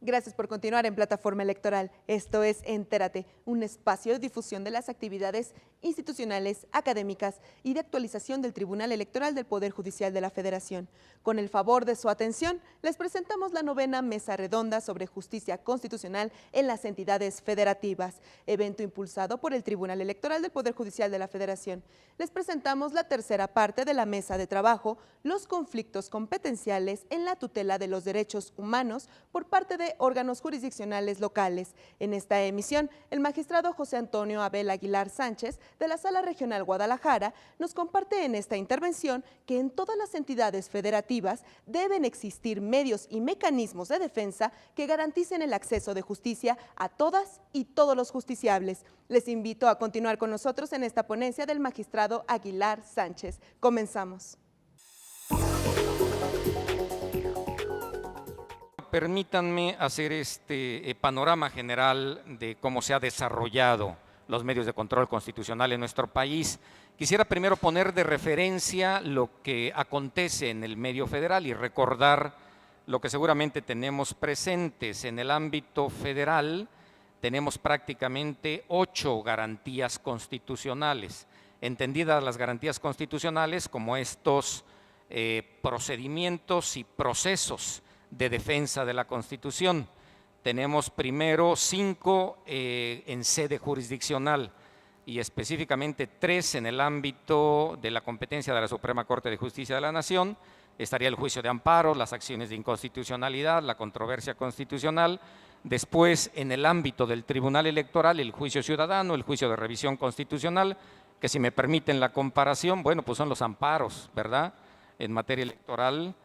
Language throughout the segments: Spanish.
Gracias por continuar en Plataforma Electoral. Esto es Entérate, un espacio de difusión de las actividades institucionales, académicas y de actualización del Tribunal Electoral del Poder Judicial de la Federación. Con el favor de su atención, les presentamos la 9ª Mesa Redonda sobre Justicia Constitucional en las entidades federativas, evento impulsado por el Tribunal Electoral del Poder Judicial de la Federación. Les presentamos la tercera parte de la mesa de trabajo, los conflictos competenciales en la tutela de los derechos humanos por parte de órganos jurisdiccionales locales. En esta emisión, el magistrado José Antonio Abel Aguilar Sánchez, de la Sala Regional Guadalajara, nos comparte en esta intervención que en todas las entidades federativas deben existir medios y mecanismos de defensa que garanticen el acceso de justicia a todas y todos los justiciables. Les invito a continuar con nosotros en esta ponencia del magistrado Aguilar Sánchez. Comenzamos. Permítanme hacer este panorama general de cómo se ha desarrollado los medios de control constitucional en nuestro país. Quisiera primero poner de referencia lo que acontece en el medio federal y recordar lo que seguramente tenemos presentes. En el ámbito federal tenemos prácticamente 8 garantías constitucionales, entendidas las garantías constitucionales como estos procedimientos y procesos de defensa de la Constitución. Tenemos primero 5 en sede jurisdiccional y específicamente 3 en el ámbito de la competencia de la Suprema Corte de Justicia de la Nación. Estaría el juicio de amparo, las acciones de inconstitucionalidad, la controversia constitucional. Después, en el ámbito del Tribunal Electoral, el juicio ciudadano, el juicio de revisión constitucional, que si me permiten la comparación, bueno, pues son los amparos, ¿verdad?, en materia electoral.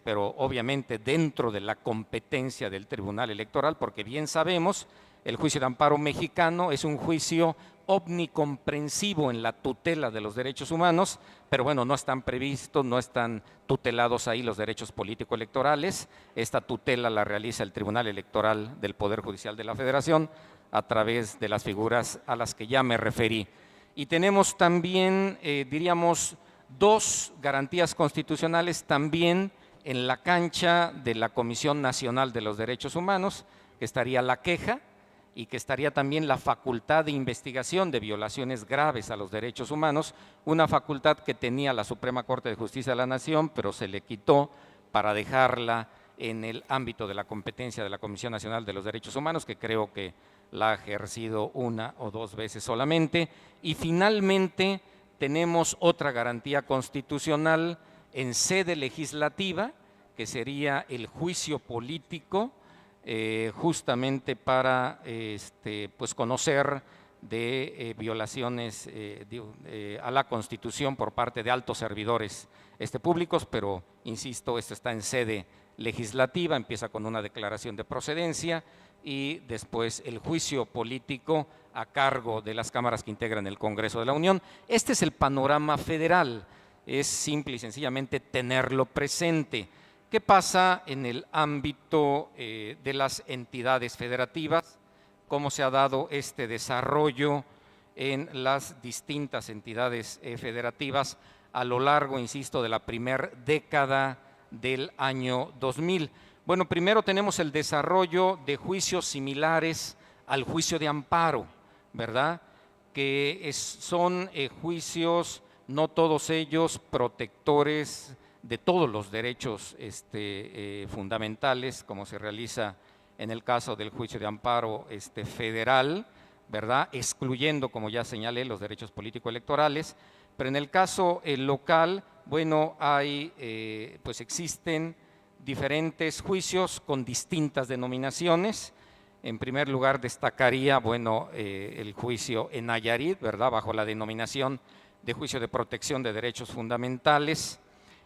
Pero obviamente dentro de la competencia del Tribunal Electoral, porque bien sabemos, el juicio de amparo mexicano es un juicio omnicomprensivo en la tutela de los derechos humanos, pero bueno, no están previstos, no están tutelados ahí los derechos político-electorales. Esta tutela la realiza el Tribunal Electoral del Poder Judicial de la Federación a través de las figuras a las que ya me referí. Y tenemos también, diríamos, 2 garantías constitucionales también en la cancha de la Comisión Nacional de los Derechos Humanos, que estaría la queja y que estaría también la facultad de investigación de violaciones graves a los derechos humanos, una facultad que tenía la Suprema Corte de Justicia de la Nación, pero se le quitó para dejarla en el ámbito de la competencia de la Comisión Nacional de los Derechos Humanos, que creo que la ha ejercido 1 o 2 veces solamente. Y finalmente tenemos otra garantía constitucional en sede legislativa, que sería el juicio político, justamente para pues conocer de violaciones a la Constitución por parte de altos servidores públicos, pero insisto, esto está en sede legislativa, empieza con una declaración de procedencia y después el juicio político a cargo de las cámaras que integran el Congreso de la Unión. Este es el panorama federal, es simple y sencillamente tenerlo presente. ¿Qué pasa en el ámbito de las entidades federativas? ¿Cómo se ha dado este desarrollo en las distintas entidades federativas a lo largo, insisto, de la primera década del año 2000? Bueno, primero tenemos el desarrollo de juicios similares al juicio de amparo, ¿verdad?, que son juicios, no todos ellos protectores de todos los derechos fundamentales, como se realiza en el caso del juicio de amparo federal, ¿verdad?, excluyendo, como ya señalé, los derechos político-electorales. Pero en el caso local, bueno, pues existen diferentes juicios con distintas denominaciones. En primer lugar destacaría, bueno, el juicio en Nayarit, ¿verdad?, bajo la denominación de juicio de protección de derechos fundamentales.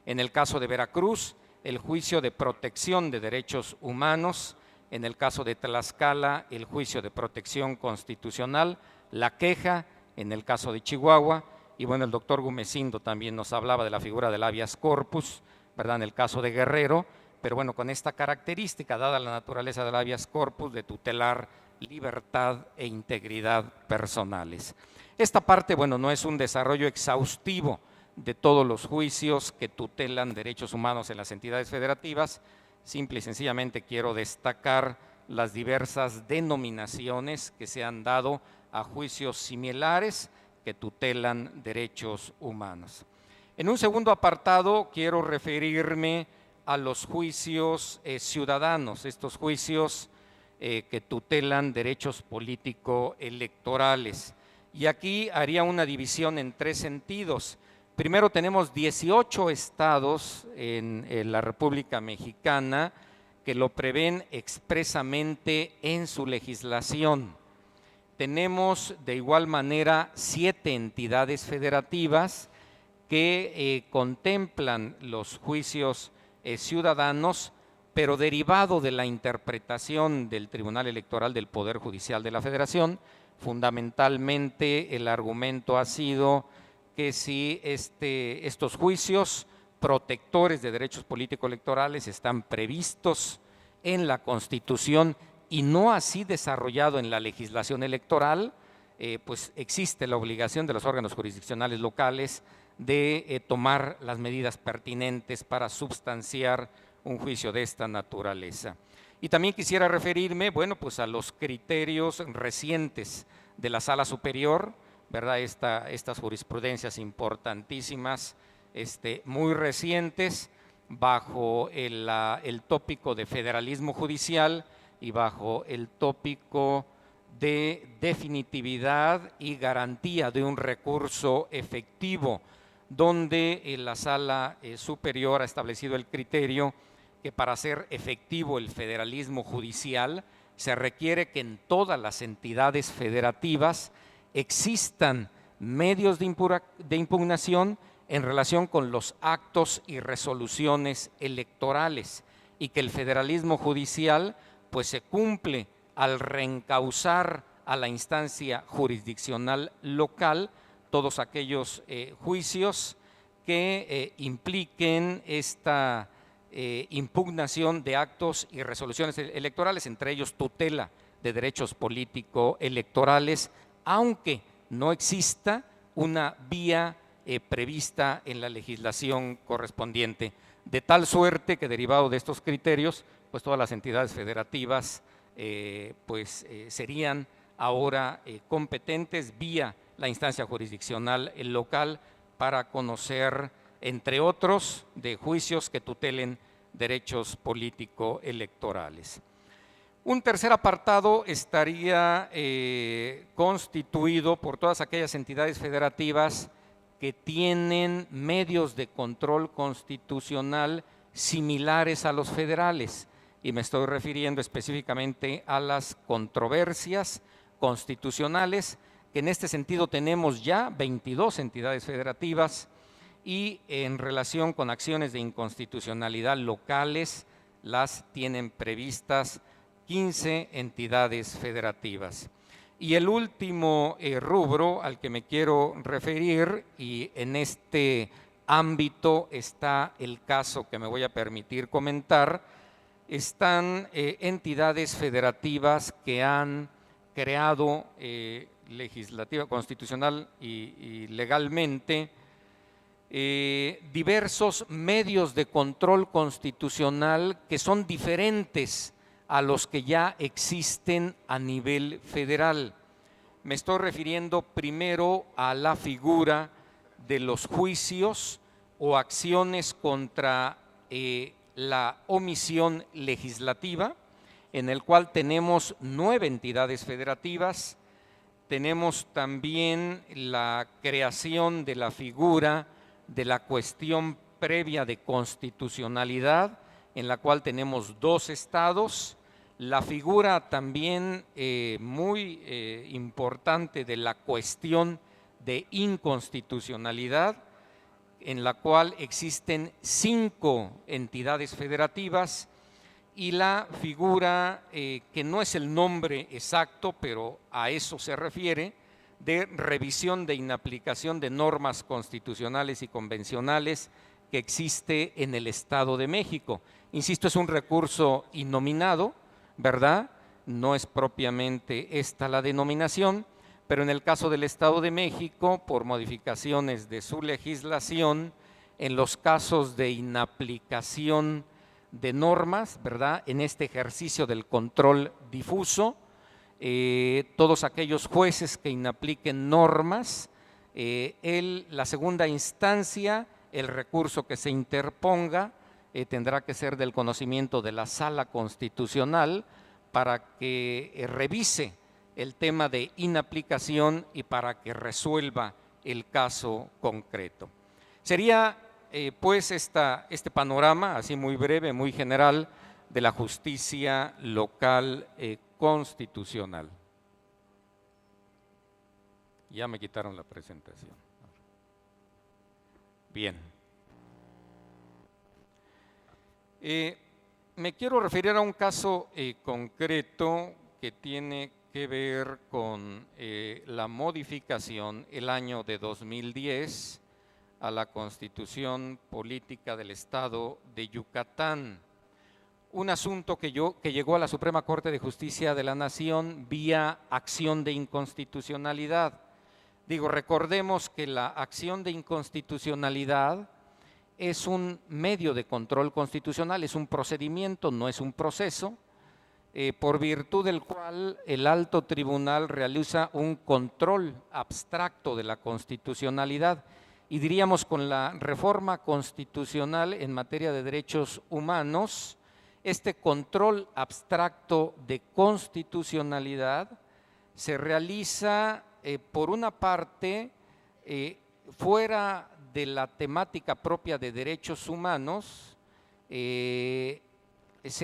En el caso de Veracruz, el juicio de protección de derechos humanos, en el caso de Tlaxcala, el juicio de protección constitucional, la queja, en el caso de Chihuahua, y bueno, el doctor Gumecindo también nos hablaba de la figura del habeas corpus, ¿verdad?, en el caso de Guerrero, pero bueno, con esta característica, dada la naturaleza del habeas corpus, de tutelar libertad e integridad personales. Esta parte, bueno, no es un desarrollo exhaustivo de todos los juicios que tutelan derechos humanos en las entidades federativas. Simple y sencillamente quiero destacar las diversas denominaciones que se han dado a juicios similares que tutelan derechos humanos. En un segundo apartado quiero referirme a los juicios ciudadanos, estos juicios que tutelan derechos político-electorales. Y aquí haría una división en tres sentidos. Primero, tenemos 18 estados en la República Mexicana que lo prevén expresamente en su legislación. Tenemos de igual manera 7 entidades federativas que contemplan los juicios ciudadanos, pero derivado de la interpretación del Tribunal Electoral del Poder Judicial de la Federación. Fundamentalmente el argumento ha sido que si estos juicios protectores de derechos político-electorales están previstos en la Constitución y no así desarrollado en la legislación electoral, pues existe la obligación de los órganos jurisdiccionales locales de tomar las medidas pertinentes para substanciar un juicio de esta naturaleza. Y también quisiera referirme, bueno, pues a los criterios recientes de la Sala Superior, ¿verdad? Estas jurisprudencias importantísimas, muy recientes, bajo el tópico de federalismo judicial y bajo el tópico de definitividad y garantía de un recurso efectivo, donde la Sala Superior ha establecido el criterio que para hacer efectivo el federalismo judicial se requiere que en todas las entidades federativas existan medios de impugnación en relación con los actos y resoluciones electorales, y que el federalismo judicial pues se cumple al reencauzar a la instancia jurisdiccional local todos aquellos juicios que impliquen esta impugnación de actos y resoluciones electorales, entre ellos tutela de derechos político-electorales, aunque no exista una vía prevista en la legislación correspondiente, de tal suerte que derivado de estos criterios, pues todas las entidades federativas serían ahora competentes vía la instancia jurisdiccional local para conocer, entre otros, de juicios que tutelen derechos político-electorales. Un tercer apartado estaría constituido por todas aquellas entidades federativas que tienen medios de control constitucional similares a los federales, y me estoy refiriendo específicamente a las controversias constitucionales, que en este sentido tenemos ya 22 entidades federativas, y en relación con acciones de inconstitucionalidad locales las tienen previstas 15 entidades federativas. Y el último rubro al que me quiero referir, y en este ámbito está el caso que me voy a permitir comentar, están entidades federativas que han creado legislativa, constitucional y legalmente diversos medios de control constitucional que son diferentes a los que ya existen a nivel federal. Me estoy refiriendo primero a la figura de los juicios o acciones contra la omisión legislativa, en el cual tenemos 9 entidades federativas. Tenemos también la creación de la figura de la cuestión previa de constitucionalidad, en la cual tenemos 2 estados, la figura también muy importante de la cuestión de inconstitucionalidad, en la cual existen 5 entidades federativas y la figura, que no es el nombre exacto, pero a eso se refiere, de revisión de inaplicación de normas constitucionales y convencionales que existe en el Estado de México. Insisto, es un recurso innominado, ¿verdad? No es propiamente esta la denominación, pero en el caso del Estado de México, por modificaciones de su legislación, en los casos de inaplicación de normas, ¿verdad? En este ejercicio del control difuso, todos aquellos jueces que inapliquen normas, la segunda instancia, el recurso que se interponga, tendrá que ser del conocimiento de la Sala Constitucional para que revise el tema de inaplicación y para que resuelva el caso concreto. Sería pues este panorama, así muy breve, muy general, de la justicia local constitucional. Ya me quitaron la presentación. Bien. Me quiero referir a un caso concreto que tiene que ver con la modificación el año de 2010 a la Constitución Política del Estado de Yucatán. Un asunto que llegó a la Suprema Corte de Justicia de la Nación vía acción de inconstitucionalidad. Recordemos que la acción de inconstitucionalidad es un medio de control constitucional, es un procedimiento, no es un proceso, por virtud del cual el alto tribunal realiza un control abstracto de la constitucionalidad. Y diríamos, con la reforma constitucional en materia de derechos humanos, este control abstracto de constitucionalidad se realiza, por una parte, fuera de la temática propia de derechos humanos, se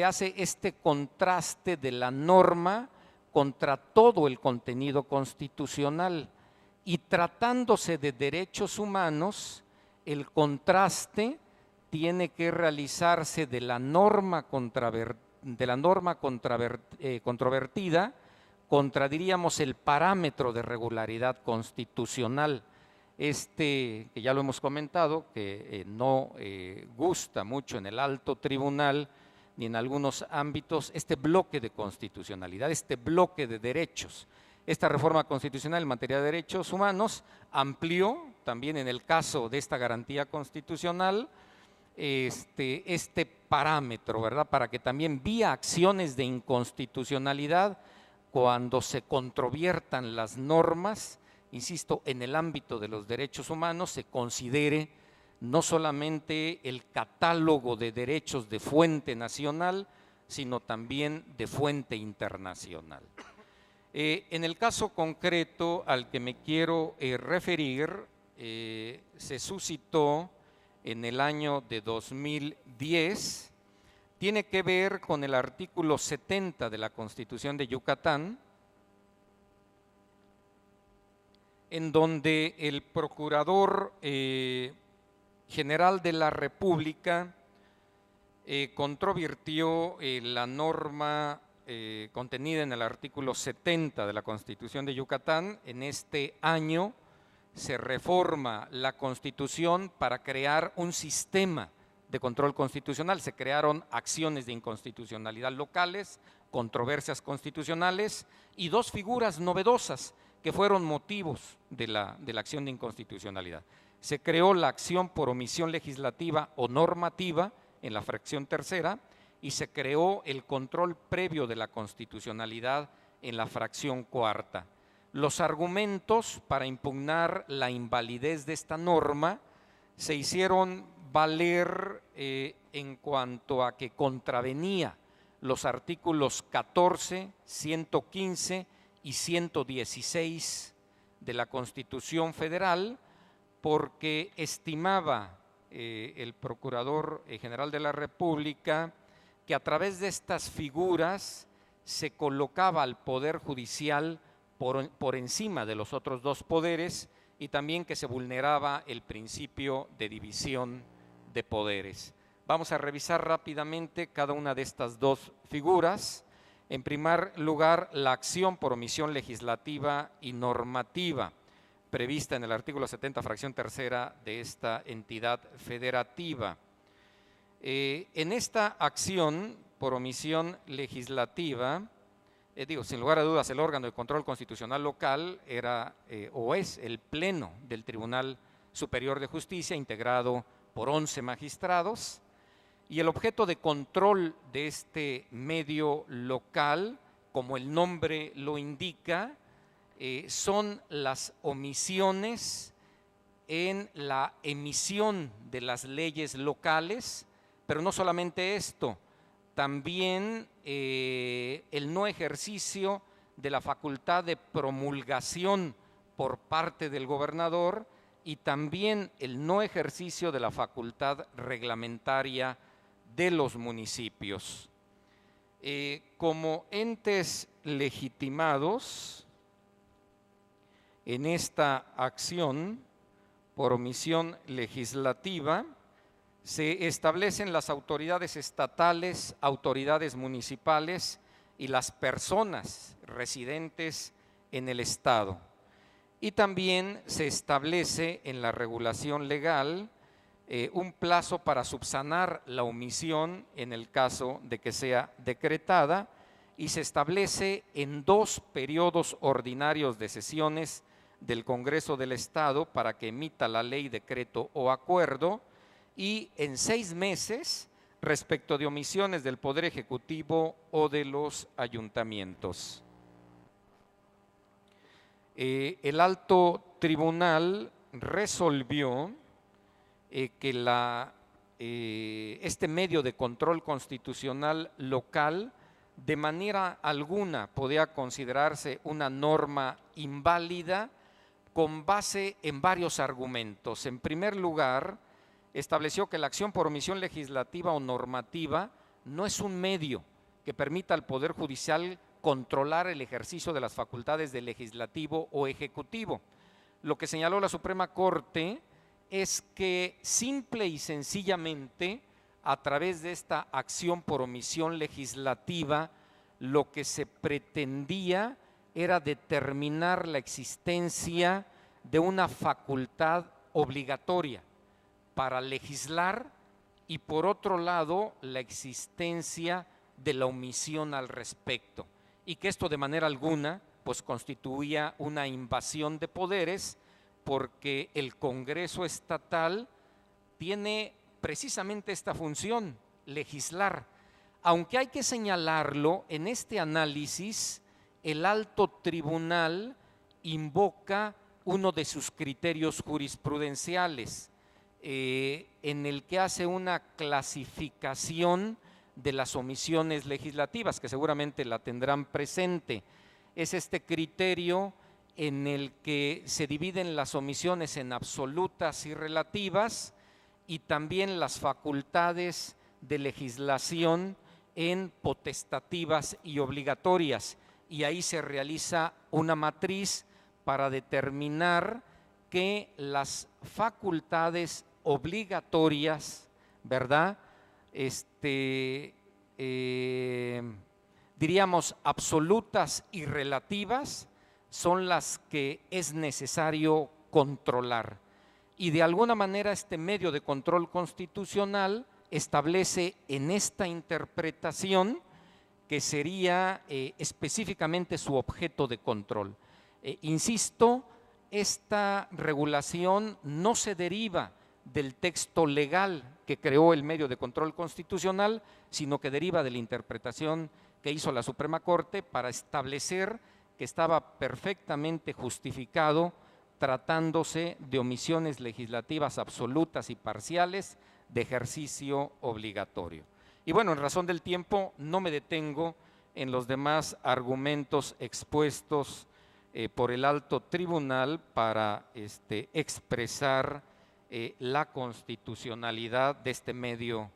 hace este contraste de la norma contra todo el contenido constitucional. Y tratándose de derechos humanos, el contraste tiene que realizarse de la norma controvertida contra, diríamos, el parámetro de regularidad constitucional. Que ya lo hemos comentado, que no gusta mucho en el alto tribunal ni en algunos ámbitos este bloque de constitucionalidad, este bloque de derechos. Esta reforma constitucional en materia de derechos humanos amplió también, en el caso de esta garantía constitucional, este parámetro, ¿verdad? Para que también vía acciones de inconstitucionalidad, cuando se controviertan las normas, insisto, en el ámbito de los derechos humanos, se considere no solamente el catálogo de derechos de fuente nacional, sino también de fuente internacional. En el caso concreto al que me quiero referir, se suscitó en el año de 2010, tiene que ver con el artículo 70 de la Constitución de Yucatán, en donde el Procurador General de la República controvirtió la norma contenida en el artículo 70 de la Constitución de Yucatán. En este año se reforma la Constitución para crear un sistema de control constitucional. Se crearon acciones de inconstitucionalidad locales, controversias constitucionales y 2 figuras novedosas que fueron motivos de la acción de inconstitucionalidad. Se creó la acción por omisión legislativa o normativa en la fracción tercera, y se creó el control previo de la constitucionalidad en la fracción cuarta. Los argumentos para impugnar la invalidez de esta norma se hicieron valer en cuanto a que contravenía los artículos 14, 115 y 116 de la Constitución Federal, porque estimaba el Procurador General de la República que a través de estas figuras se colocaba al Poder Judicial por encima de los otros 2 poderes, y también que se vulneraba el principio de división de poderes. Vamos a revisar rápidamente cada una de estas dos figuras. En primer lugar, la acción por omisión legislativa y normativa prevista en el artículo 70, fracción tercera de esta entidad federativa. En esta acción por omisión legislativa, sin lugar a dudas, el órgano de control constitucional local era o es el Pleno del Tribunal Superior de Justicia, integrado por 11 magistrados, y el objeto de control de este medio local, como el nombre lo indica, son las omisiones en la emisión de las leyes locales, pero no solamente esto, también el no ejercicio de la facultad de promulgación por parte del gobernador y también el no ejercicio de la facultad reglamentaria de los municipios. Como entes legitimados en esta acción por omisión legislativa, se establecen las autoridades estatales, autoridades municipales y las personas residentes en el Estado. Y también se establece en la regulación legal un plazo para subsanar la omisión en el caso de que sea decretada, y se establece en 2 periodos ordinarios de sesiones del Congreso del Estado para que emita la ley, decreto o acuerdo, y en 6 meses respecto de omisiones del Poder Ejecutivo o de los ayuntamientos. El alto tribunal resolvió que este medio de control constitucional local de manera alguna podía considerarse una norma inválida con base en varios argumentos. En primer lugar, estableció que la acción por omisión legislativa o normativa no es un medio que permita al Poder Judicial controlar el ejercicio de las facultades del legislativo o ejecutivo. Lo que señaló la Suprema Corte es que simple y sencillamente a través de esta acción por omisión legislativa lo que se pretendía era determinar la existencia de una facultad obligatoria para legislar y por otro lado la existencia de la omisión al respecto, y que esto de manera alguna pues constituía una invasión de poderes, porque el Congreso estatal tiene precisamente esta función, legislar. Aunque hay que señalarlo, en este análisis el alto tribunal invoca uno de sus criterios jurisprudenciales, en el que hace una clasificación de las omisiones legislativas, que seguramente la tendrán presente. Es este criterio en el que se dividen las omisiones en absolutas y relativas, y también las facultades de legislación en potestativas y obligatorias, y ahí se realiza una matriz para determinar que las facultades obligatorias, ¿verdad?, diríamos absolutas y relativas, son las que es necesario controlar. Y de alguna manera este medio de control constitucional establece en esta interpretación que sería específicamente su objeto de control. Insisto, esta regulación no se deriva del texto legal que creó el medio de control constitucional, sino que deriva de la interpretación que hizo la Suprema Corte para establecer que estaba perfectamente justificado tratándose de omisiones legislativas absolutas y parciales de ejercicio obligatorio. Y bueno, en razón del tiempo no me detengo en los demás argumentos expuestos por el alto tribunal para expresar la constitucionalidad de este medio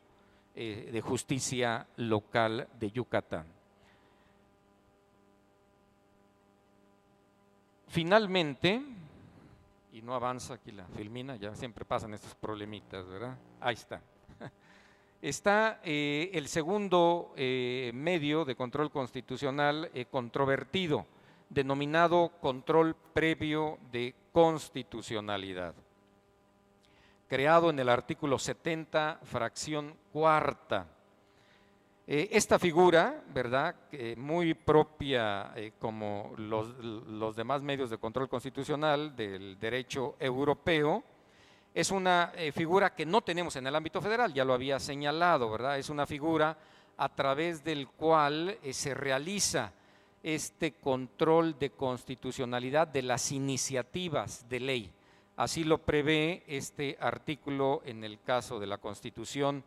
de justicia local de Yucatán. Finalmente, y no avanza aquí la filmina, ya siempre pasan estos problemitas, ¿verdad? Ahí está. Está el segundo medio de control constitucional controvertido, denominado control previo de constitucionalidad, creado en el artículo 70, fracción cuarta. Esta figura, ¿verdad?, muy propia como los demás medios de control constitucional del derecho europeo, es una figura que no tenemos en el ámbito federal, ya lo había señalado, ¿verdad? Es una figura a través del cual se realiza este control de constitucionalidad de las iniciativas de ley. Así lo prevé este artículo en el caso de la Constitución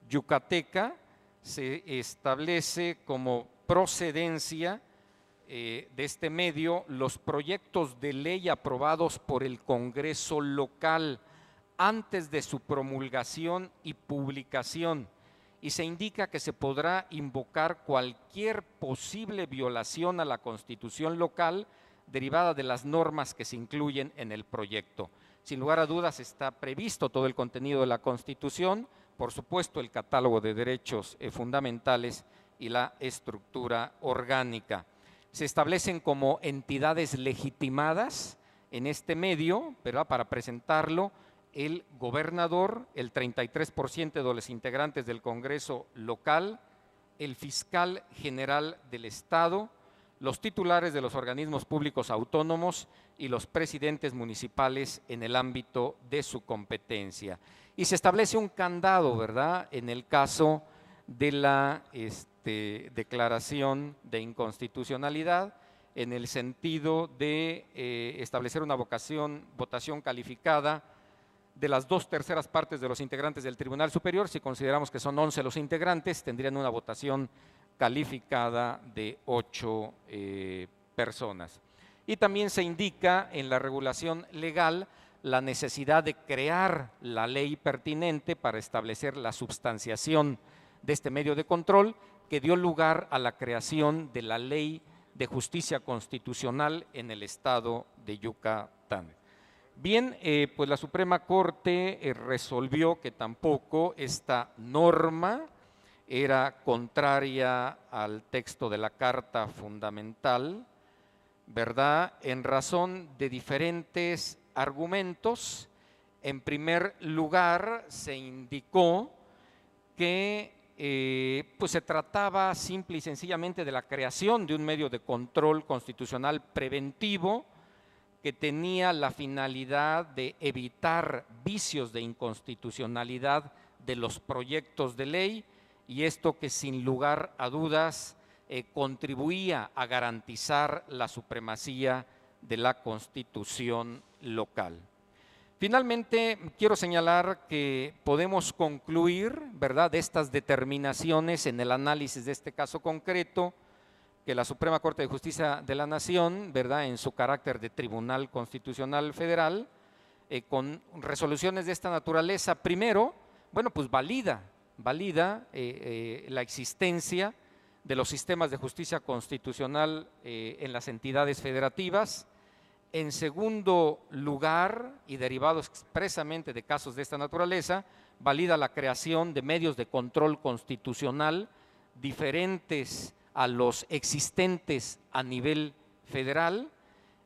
yucateca. Se establece como procedencia de este medio los proyectos de ley aprobados por el Congreso local antes de su promulgación y publicación, y se indica que se podrá invocar cualquier posible violación a la Constitución local derivada de las normas que se incluyen en el proyecto. Sin lugar a dudas está previsto todo el contenido de la Constitución, por supuesto el catálogo de derechos fundamentales y la estructura orgánica. Se establecen como entidades legitimadas en este medio, ¿verdad?, para presentarlo el gobernador, el 33% de los integrantes del Congreso local, el fiscal general del Estado, los titulares de los organismos públicos autónomos y los presidentes municipales en el ámbito de su competencia. Y se establece un candado, ¿verdad?, en el caso de la declaración de inconstitucionalidad, en el sentido de establecer una votación calificada de las 2/3 partes de los integrantes del Tribunal Superior. Si consideramos que son 11 los integrantes, tendrían una votación calificada de 8 personas. Y también se indica en la regulación legal la necesidad de crear la ley pertinente para establecer la substanciación de este medio de control, que dio lugar a la creación de la Ley de Justicia Constitucional en el estado de Yucatán. Bien, pues la Suprema Corte resolvió que tampoco esta norma era contraria al texto de la Carta Fundamental, ¿verdad?, en razón de diferentes argumentos. En primer lugar, se indicó que pues se trataba simple y sencillamente de la creación de un medio de control constitucional preventivo que tenía la finalidad de evitar vicios de inconstitucionalidad de los proyectos de ley, y esto que sin lugar a dudas contribuía a garantizar la supremacía de la Constitución local. Finalmente, quiero señalar que podemos concluir, ¿verdad?, de estas determinaciones en el análisis de este caso concreto, que la Suprema Corte de Justicia de la Nación, ¿verdad?, en su carácter de Tribunal Constitucional Federal, con resoluciones de esta naturaleza, primero, bueno, pues valida la existencia de los sistemas de justicia constitucional en las entidades federativas. En segundo lugar, y derivado expresamente de casos de esta naturaleza, valida la creación de medios de control constitucional diferentes a los existentes a nivel federal.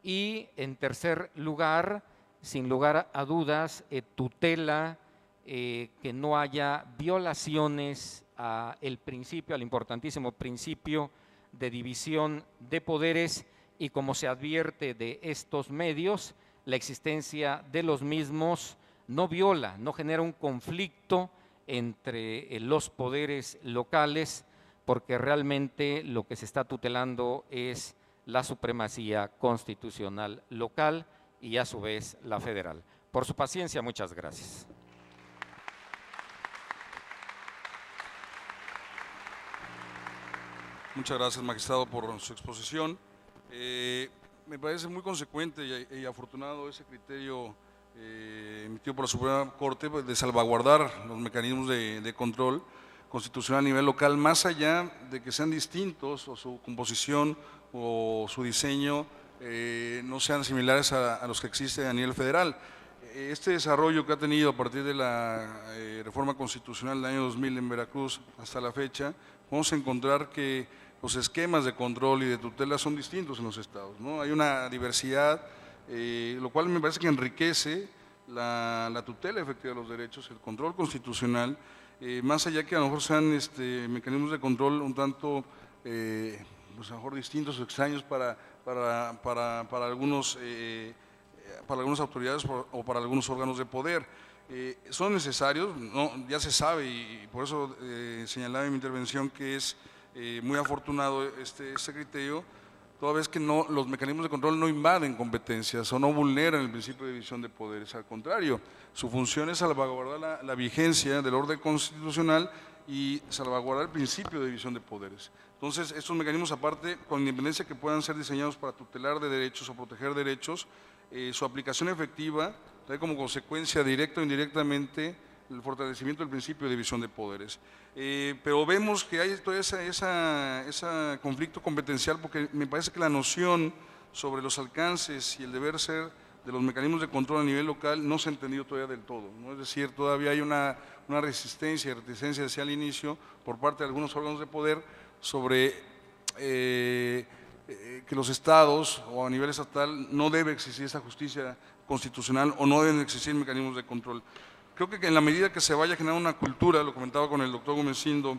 Y en tercer lugar, sin lugar a dudas, tutela que no haya violaciones al principio, al importantísimo principio de división de poderes, y como se advierte de estos medios, la existencia de los mismos no viola, no genera un conflicto entre los poderes locales, porque realmente lo que se está tutelando es la supremacía constitucional local y a su vez la federal. Por su paciencia, muchas gracias. Muchas gracias, magistrado, por su exposición. Me parece muy consecuente y afortunado ese criterio emitido por la Suprema Corte de salvaguardar los mecanismos de control constitucional a nivel local, más allá de que sean distintos o su composición o su diseño no sean similares a los que existen a nivel federal. Este desarrollo que ha tenido a partir de la reforma constitucional del año 2000 en Veracruz hasta la fecha, vamos a encontrar que los esquemas de control y de tutela son distintos en los estados, ¿no? Hay una diversidad, lo cual me parece que enriquece la tutela efectiva de los derechos, el control constitucional, más allá que a lo mejor sean mecanismos de control un tanto, pues a lo mejor distintos o extraños para algunas autoridades o para algunos órganos de poder. Son necesarios, no, ya se sabe, y por eso señalaba en mi intervención que es muy afortunado este criterio, toda vez que los mecanismos de control no invaden competencias o no vulneran el principio de división de poderes. Al contrario, su función es salvaguardar la vigencia del orden constitucional y salvaguardar el principio de división de poderes. Entonces, estos mecanismos, aparte, con independencia que puedan ser diseñados para tutelar de derechos o proteger derechos, su aplicación efectiva trae como consecuencia directa o indirectamente el fortalecimiento del principio de división de poderes. Pero vemos que hay todo ese conflicto competencial, porque me parece que la noción sobre los alcances y el deber ser de los mecanismos de control a nivel local no se ha entendido todavía del todo, ¿no? Es decir, todavía hay una resistencia y reticencia hacia el inicio por parte de algunos órganos de poder sobre que los estados o a nivel estatal no debe existir esa justicia constitucional o no deben existir mecanismos de control. Creo que en la medida que se vaya generando una cultura, lo comentaba con el doctor Gomesindo,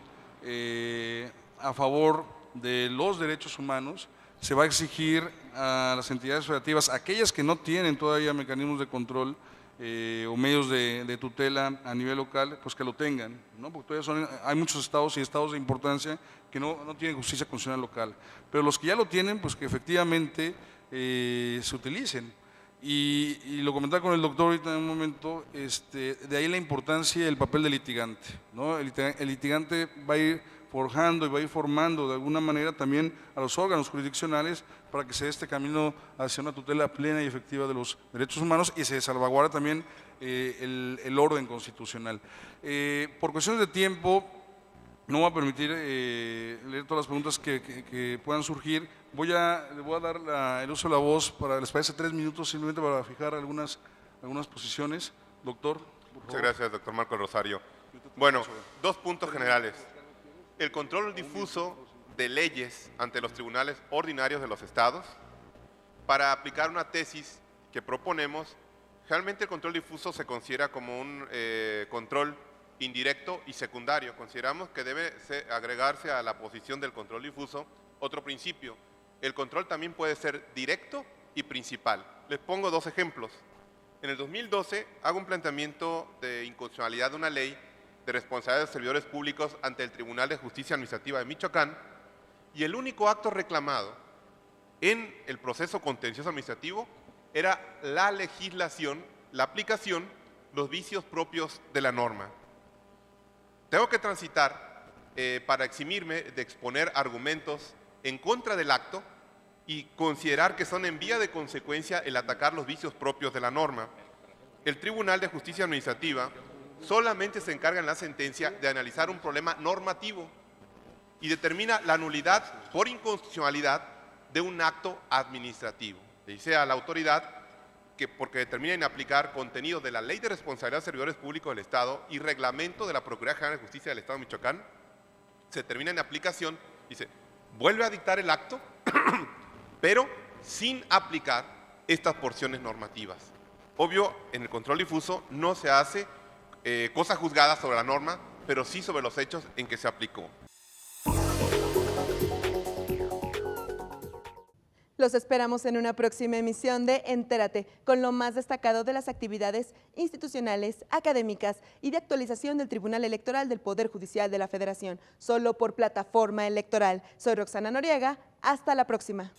a favor de los derechos humanos, se va a exigir a las entidades federativas, aquellas que no tienen todavía mecanismos de control o medios de tutela a nivel local, pues que lo tengan, ¿no? Porque todavía hay muchos estados y estados de importancia que no tienen justicia constitucional local, pero los que ya lo tienen, pues que efectivamente se utilicen. Y lo comentaba con el doctor ahorita en un momento, de ahí la importancia y el papel del litigante, ¿no? El litigante va a ir forjando y va a ir formando de alguna manera también a los órganos jurisdiccionales para que se dé este camino hacia una tutela plena y efectiva de los derechos humanos y se salvaguarda también el orden constitucional. Por cuestiones de tiempo, no voy a permitir leer todas las preguntas que puedan surgir. Le voy a dar el uso de la voz para, les parece, 3 minutos simplemente para fijar algunas posiciones. Doctor, por favor. Muchas gracias, doctor Marco Rosario. Bueno, 2 puntos generales. El control difuso de leyes ante los tribunales ordinarios de los estados. Para aplicar una tesis que proponemos, realmente el control difuso se considera como un control indirecto y secundario. Consideramos que debe agregarse a la posición del control difuso otro principio. El control también puede ser directo y principal. Les pongo 2 ejemplos. En el 2012 hago un planteamiento de inconstitucionalidad de una ley de responsabilidad de servidores públicos ante el Tribunal de Justicia Administrativa de Michoacán, y el único acto reclamado en el proceso contencioso administrativo era la legislación, la aplicación, los vicios propios de la norma. Tengo que transitar para eximirme de exponer argumentos en contra del acto y considerar que son en vía de consecuencia el atacar los vicios propios de la norma. El Tribunal de Justicia Administrativa solamente se encarga en la sentencia de analizar un problema normativo y determina la nulidad por inconstitucionalidad de un acto administrativo. Le dice a la autoridad que porque determinen aplicar contenido de la Ley de Responsabilidad de Servidores Públicos del Estado y reglamento de la Procuraduría General de Justicia del Estado de Michoacán, se termina en aplicación, dice, vuelve a dictar el acto, pero sin aplicar estas porciones normativas. Obvio, en el control difuso no se hace cosa juzgada sobre la norma, pero sí sobre los hechos en que se aplicó. Los esperamos en una próxima emisión de Entérate, con lo más destacado de las actividades institucionales, académicas y de actualización del Tribunal Electoral del Poder Judicial de la Federación, solo por Plataforma Electoral. Soy Roxana Noriega, hasta la próxima.